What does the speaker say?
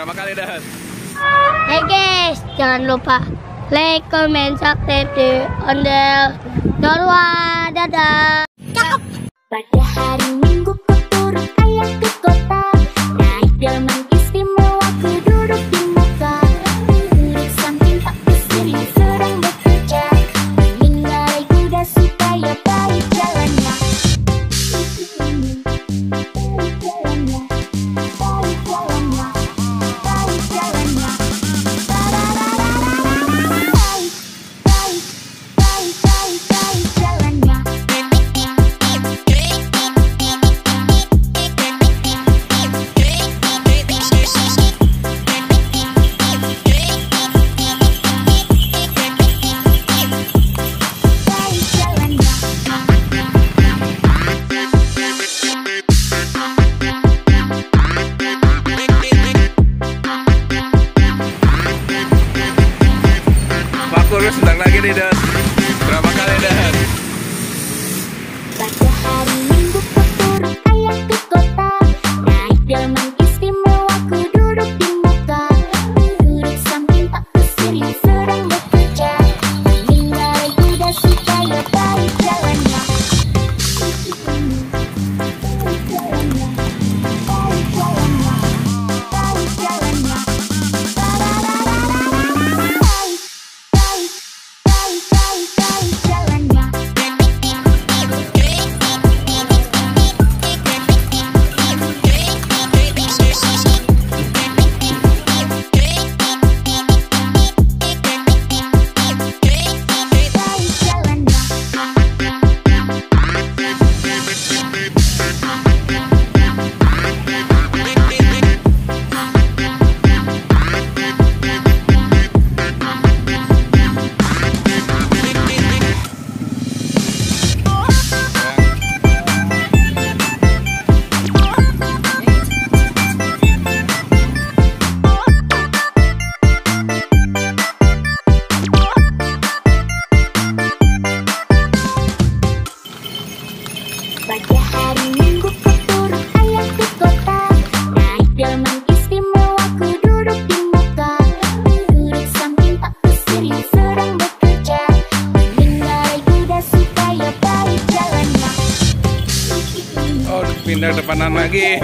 Berapa kali dah? Hey guys, jangan lupa like, comment, subscribe di Ondel Norwa. Dadah. Cakep. Pada hari Minggu ku turun ayah ke kota, naik delman istimewa ku duduk di muka. Duduk samping Pak Kusir yang sedang bekerja, mengendarai kuda supaya baik jalannya. Baik jalannya, baik jalannya, baik jalannya. Baik jalannya. Pak Kurus sebentar lagi nih dah. Berapa kali dah? Pada hari Minggu ku turun ayah ke kota, naik delman istimewa ku duduk di muka. Duduk samping Pak Kusir yang sedang bekerja, mengendarai kuda supaya baik jalannya. Baik jalannya, baik jalannya, baik jalannya. Baik jalannya. Baik jalannya. Pada hari Minggu ku turun ayah ke kota, naik delman istimewa ku duduk di muka. Duduk samping Pak Kusir yang sedang bekerja, mengendarai kuda supaya baik jalannya. Oh, pindah depanan lagi.